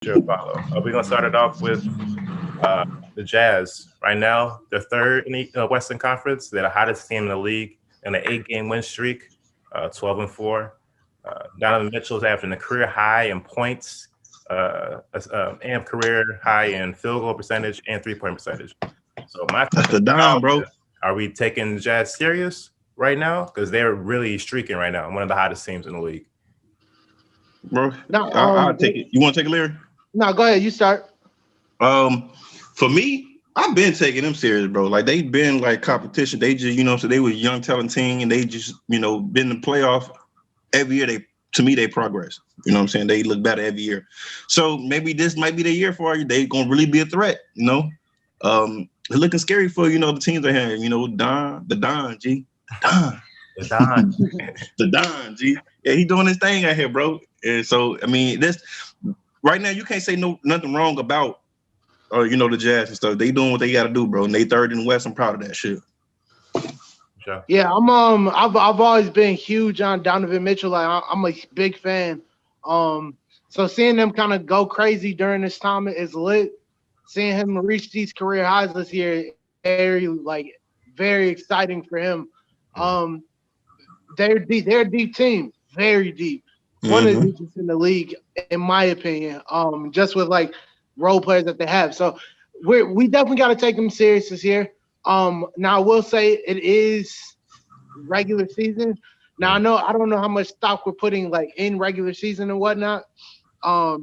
Sure, follow. We're gonna start it off with uh, the Jazz. Right now, they're third in the Western Conference. They're the hottest team in the league in an eight-game win streak, 12-4. Donovan Mitchell's averaging a career high in points, and career high in field goal percentage and three-point percentage. So my That's question the dime, bro. is, are we taking the Jazz serious right now? Because they're really streaking right now. One of the hottest teams in the league. Bro, No, I'll take it. You want to take it, Larry? no, go ahead. You start. For me, I've been taking them serious, bro. Like they've been like competition. They just, so they were a young talent team, and they just, been in the playoff every year. To me, they progress. You know what I'm saying? They look better every year. So maybe this might be the year for you. They gonna really be a threat. It's looking scary for the teams they have. The Don G, Don, The Don. the Don G. Yeah, he doing his thing out here, bro. And so I mean, this right now you can't say nothing wrong about the Jazz and stuff. They doing what they got to do, bro. And they third in the West. I'm proud of that shit. Sure. Yeah, I've always been huge on Donovan Mitchell. Like I'm a big fan. So seeing them kind of go crazy during this time is lit. Seeing him reach these career highs this year, very exciting for him. They're deep. They're a deep team, very deep. One of the deepest in the league, in my opinion. Just with like role players that they have. So we definitely got to take them serious this year. Now I will say it is regular season. Now I don't know how much stock we're putting like in regular season and whatnot. But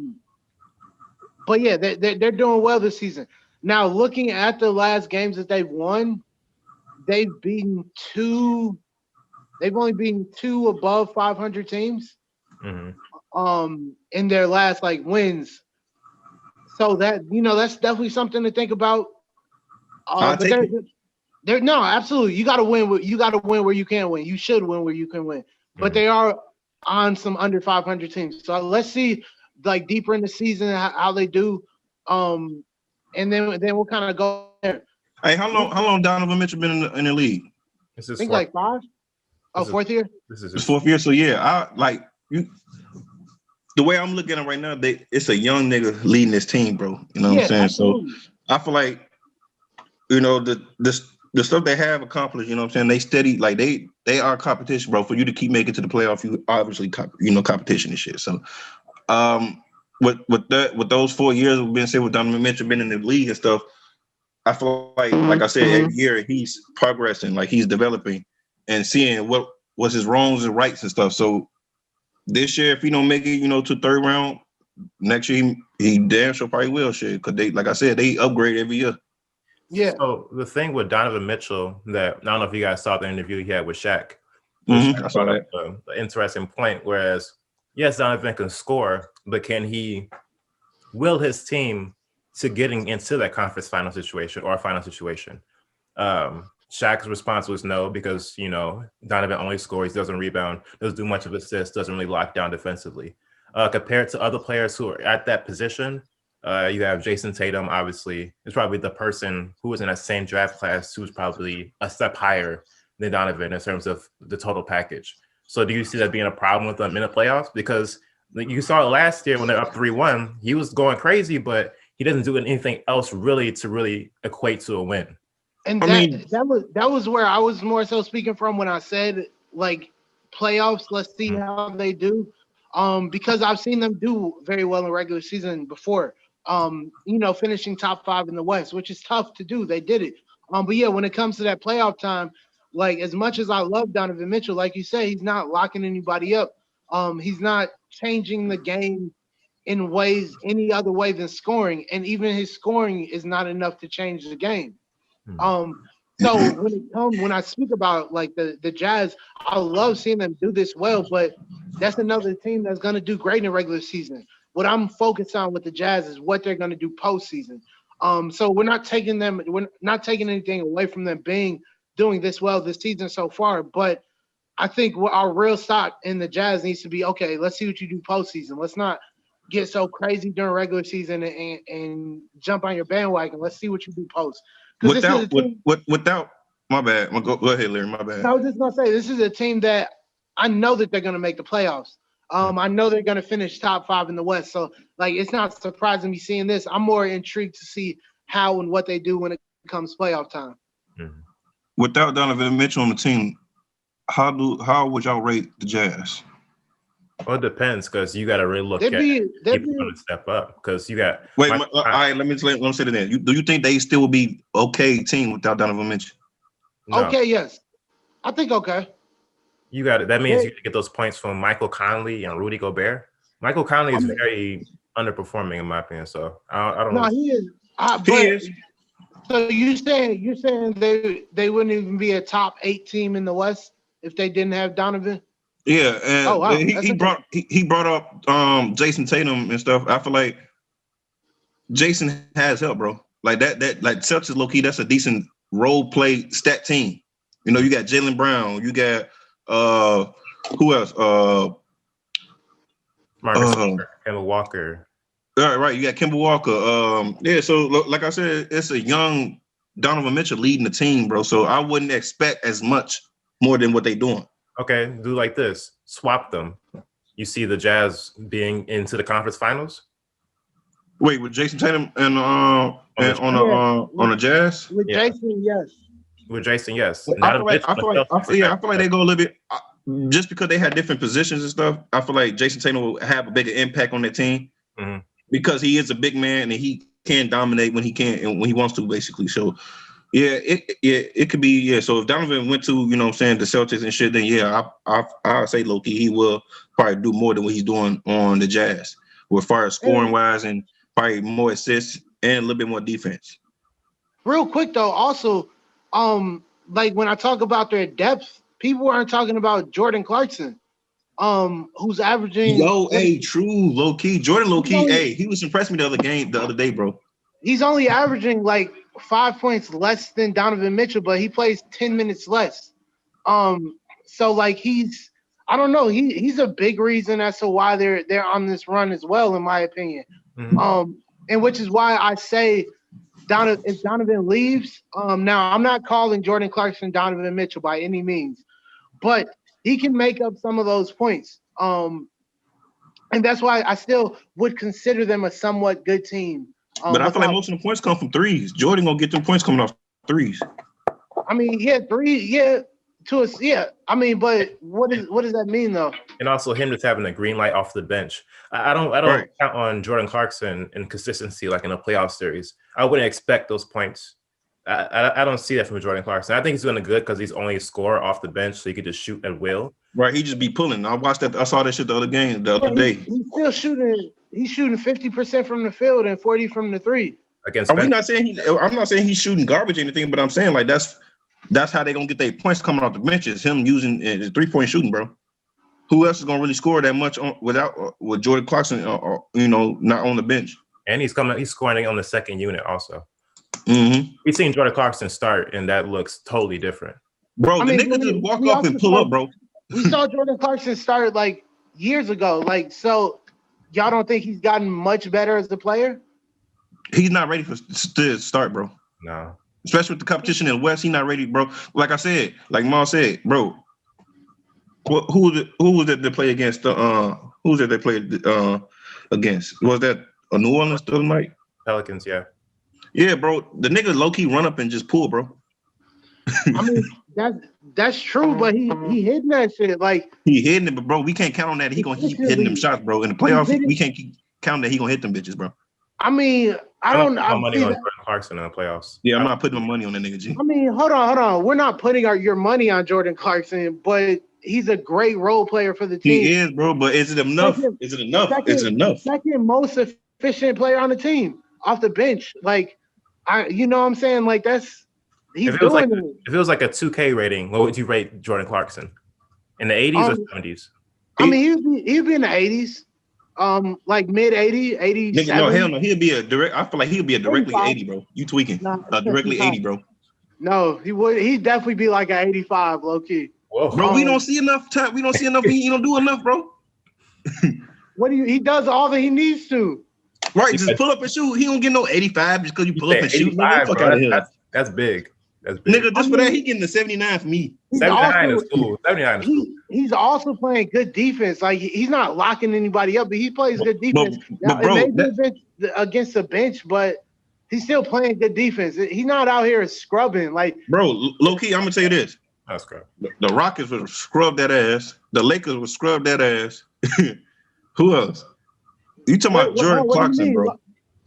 yeah, they're doing well this season. Now looking at the last games that they've won, they've beaten two. They've only beaten two above 500 teams. In their last like wins. So that's definitely something to think about. But they're no, absolutely. You got to win. You got to win where you can win. You should win where you can win. But they are on some under 500 teams. So let's see, like deeper in the season, how they do. And then we'll kind of go there. Hey, how long Donovan Mitchell been in the league? I think like 5. Oh, fourth year. This is his fourth year. So yeah, I like you. The way I'm looking at it right now, it's a young nigga leading this team, bro. You know what I'm saying? Absolutely. So I feel like, the stuff they have accomplished, you know what I'm saying? They steady, like they are competition, bro. For you to keep making it to the playoff, you obviously competition and shit. So with those 4 years we've been saying with Donovan Mitchell been in the league and stuff, I feel like I said, every year he's progressing, like he's developing and seeing what's his wrongs and rights and stuff. So this year, if he don't make it, to third round, next year he damn sure probably will, shit. Because they, like I said, they upgrade every year. Yeah. So the thing with Donovan Mitchell that I don't know if you guys saw the interview he had with Shaq. I saw that. An interesting point. Whereas, yes, Donovan can score, but can he will his team to getting into that conference final situation or final situation? Shaq's response was no, because Donovan only scores, doesn't rebound, doesn't do much of assists, doesn't really lock down defensively. Compared to other players who are at that position, you have Jason Tatum. Obviously, is probably the person who was in that same draft class who's probably a step higher than Donovan in terms of the total package. So, do you see that being a problem with them in the playoffs? Because you saw it last year when they're up 3-1, he was going crazy, but he doesn't do anything else really to equate to a win. And that was where I was more so speaking from when I said like playoffs. Let's see how they do, because I've seen them do very well in regular season before. Finishing top 5 in the West, which is tough to do. They did it. But yeah, when it comes to that playoff time, like as much as I love Donovan Mitchell, like you say, he's not locking anybody up. He's not changing the game in any other way than scoring, and even his scoring is not enough to change the game. So when I speak about like the Jazz, I love seeing them do this well, but that's another team that's going to do great in regular season. What I'm focused on with the Jazz is what they're going to do postseason. So we're not taking anything away from them doing this well this season so far, but I think our real stock in the Jazz needs to be, okay, let's see what you do postseason. Let's not get so crazy during regular season and jump on your bandwagon. Let's see what you do post. Without my bad. Go ahead, Larry. My bad. I was just gonna say this is a team that I know that they're gonna make the playoffs. I know they're gonna finish top 5 in the West, so like it's not surprising me seeing this. I'm more intrigued to see how and what they do when it comes playoff time. Mhm. Without Donovan Mitchell on the team, how would y'all rate the Jazz? Well, it depends because you got to really look They'd at be people going to step up because you got. Wait, all right. Let me say it then. Do you think they still will be okay team without Donovan Mitchell? No, Okay, yes, I think okay. you got it. That means Yeah. you get those points from Michael Conley and Rudy Gobert. Michael Conley is very underperforming in my opinion. So I don't. No, know. he is. He But is. so you're saying they wouldn't even be a top 8 team in the West if they didn't have Donovan? Yeah, and Oh, wow. he brought up Jason Tatum and stuff. I feel like Jason has help, bro. Like that like Celtics low key. That's a decent role play stat team. You know, you got Jaylen Brown. You got who else? Marcus Smart, Kemba Walker. Right. You got Kemba Walker. Yeah. So like I said, it's a young Donovan Mitchell leading the team, bro. So I wouldn't expect as much more than what they doing. Okay, do like this. Swap them. You see the Jazz being into the conference finals? Wait, with Jason Tatum and on the Jazz? With Jason, yes. With Jason, yes. I feel like they go a little bit just because they had different positions and stuff. I feel like Jason Tatum will have a bigger impact on that team because he is a big man and he can dominate when he can and when he wants to, basically. So yeah, it could be, yeah. So if Donovan went to, you know what I'm saying, the Celtics and shit, then yeah, I'll say low-key he will probably do more than what he's doing on the Jazz, as far as scoring wise and probably more assists and a little bit more defense. Real quick though, also, like when I talk about their depth, people aren't talking about Jordan Clarkson, who's averaging. True, low-key. Jordan low-key, he was impressing me the other day, bro. He's only averaging like 5 points less than Donovan Mitchell, but he plays 10 minutes less. So like I don't know, he's a big reason as to why they're on this run as well, in my opinion. And which is why I say if Donovan leaves, now I'm not calling Jordan Clarkson Donovan Mitchell by any means, but he can make up some of those points. And that's why I still would consider them a somewhat good team. But I feel like most of the points come from threes. Jordan gonna get them points coming off threes. I mean, yeah, three, yeah, I mean, but what does that mean though? And also him just having a green light off the bench. I don't count on Jordan Clarkson in consistency like in a playoff series. I wouldn't expect those points. I don't see that from Jordan Clarkson. I think he's doing good because he's only a scorer off the bench, so he could just shoot at will. Right, he just be pulling. I saw that shit the other day. He's still shooting. He's shooting 50% from the field and 40 from the three. I'm not saying he's shooting garbage or anything, but I'm saying like that's how they gonna get their points coming off the bench. Is him using his 3-point shooting, bro. Who else is gonna really score that much with Jordan Clarkson, not on the bench? And he's scoring on the second unit also. Mm-hmm. We've seen Jordan Clarkson start, and that looks totally different. Bro, the nigga just walk up and pull up, bro. We saw Jordan Clarkson start like years ago. Like, so y'all don't think he's gotten much better as a player? He's not ready to start, bro. No. Especially with the competition in the West, he's not ready, bro. Like I said, like Ma said, bro. Who was it they play against? Who was it they played against? Was that a New Orleans the other night? Pelicans, yeah. Yeah, bro. The nigga low-key run up and just pull, bro. I mean, that's true, but he hitting that shit. Like, he hitting it, but bro, we can't count on that. He gonna keep hitting them shots, bro. In the playoffs, we can't keep counting that he gonna hit them bitches, bro. I mean, I'm money on Jordan Clarkson in the playoffs. Yeah, I'm not putting my money on that nigga, G. I mean, hold on. We're not putting your money on Jordan Clarkson, but he's a great role player for the team. He is, bro, but is it enough? Is it enough? Second most efficient player on the team off the bench. Like, you know what I'm saying? Like, that's he's if it was like a 2K rating, what would you rate Jordan Clarkson? In the 80s or 70s? I mean, he'd be in the 80s. Like mid 80, 87. No, hell no. He'll be a direct. I feel like he'll be a directly 80, bro. You tweaking? Directly 80, bro. No, he would. He'd definitely be like an 85, low key. Whoa. Bro, we don't see enough time. We don't see enough. He don't do enough, bro. He does all that he needs to. Right, just pull up and shoot. He don't get no 85 just because you pull up and shoot. Fuck out of here. That's big. That's big. Nigga, just for that, he getting the 79 for me. 79 is cool. 79 is cool. he's also playing good defense. Like he's not locking anybody up, but he plays good defense. But bro, it may be against the bench, but he's still playing good defense. He's not out here scrubbing. Like, bro, low key, I'm gonna tell you this. That's good. The Rockets would scrub that ass. The Lakers would scrub that ass. Who else? You talking about Jordan Clarkson, bro?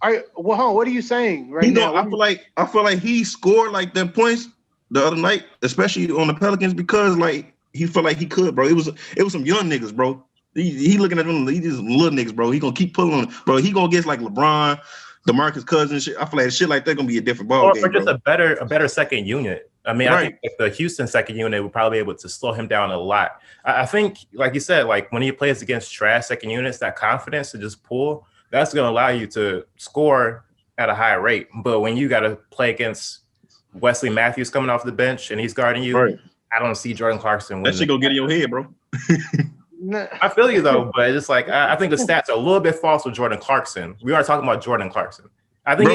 All right, well, what are you saying right now? I feel like he scored like them points the other night, especially on the Pelicans, because like he felt like he could, bro. It was some young niggas, bro. He looking at them, he just little niggas, bro. He gonna keep pulling them, bro. He gonna get like LeBron, DeMarcus Cousins, shit. I feel like shit like that gonna be a different ball game, or just bro. a better second unit. I mean, I think like the Houston second unit would probably be able to slow him down a lot. I think, like you said, like when he plays against trash second units, that confidence to just pull, that's going to allow you to score at a high rate. But when you got to play against Wesley Matthews coming off the bench and he's guarding you, I don't see Jordan Clarkson winning. That shit go get in your head, bro. I feel you though, but it's like I think the stats are a little bit false with Jordan Clarkson. We are talking about Jordan Clarkson. I think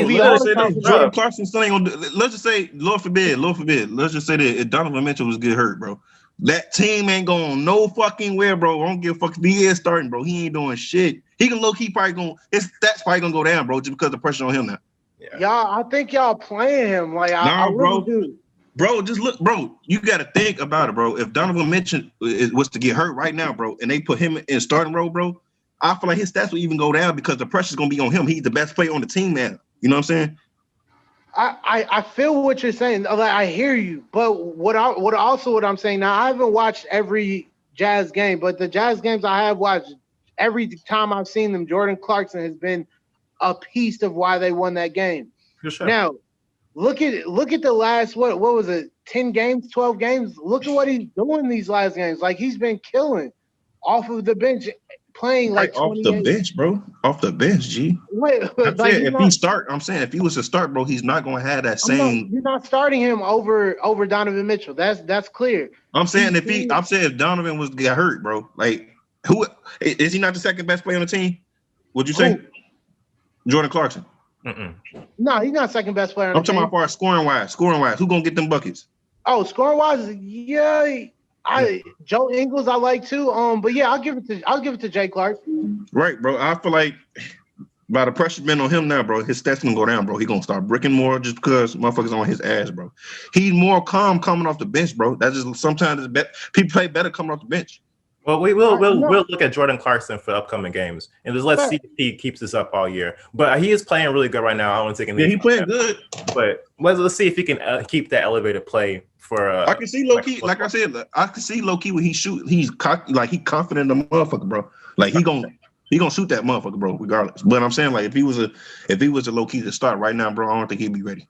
Jordan Clarkson still ain't gonna. Let's just say, Lord forbid. Let's just say that if Donovan Mitchell was get hurt, bro, that team ain't going no fucking where, bro. I don't give a fuck if he is starting, bro. He ain't doing shit. He can low key probably going. His stats probably gonna go down, bro, just because the pressure on him now. Yeah. Y'all, I think y'all playing him like I really do. Bro, just look, bro. You got to think about it, bro. If Donovan Mitchell was to get hurt right now, bro, and they put him in starting role, bro, I feel like his stats will even go down because the pressure's gonna be on him. He's the best player on the team now. You know what I'm saying? I feel what you're saying. Like I hear you, but what I'm saying now, I haven't watched every Jazz game, but the Jazz games I have watched, every time I've seen them, Jordan Clarkson has been a piece of why they won that game. For sure. Now, look at the last what was it? 10 games, 12 games. Look at what he's doing these last games. Like he's been killing off of the bench. Playing like off the bench, bro. Off the bench, G. Wait, like if he start, I'm saying if he was to start, bro, he's not gonna have that same. You're not starting him over Donovan Mitchell. That's clear. I'm saying if Donovan was to get hurt, bro, like who is he not the second best player on the team? Would you say Jordan Clarkson? No, he's not second best player. I'm talking about far scoring wise. Who gonna get them buckets? Oh, scoring wise, yeah. Joe Ingles I like too. But yeah, I'll give it to Jay Clark. Right, bro. I feel like by the pressure been on him now, bro, his stats gonna go down, bro. He gonna start bricking more just because motherfuckers on his ass, bro. He's more calm coming off the bench, bro. That's just sometimes people play better coming off the bench. Well, we'll look at Jordan Clarkson for upcoming games, and just let's see if he keeps this up all year. But he is playing really good right now. I don't want to take him. Yeah, he playing good. But let's see if he can keep that elevated play for. I can see low key, like I said, I can see low key when he shoot. He's he confident in the motherfucker, bro. Like he gonna shoot that motherfucker, bro, regardless. But I'm saying like if he was a low key to start right now, bro, I don't think he'd be ready.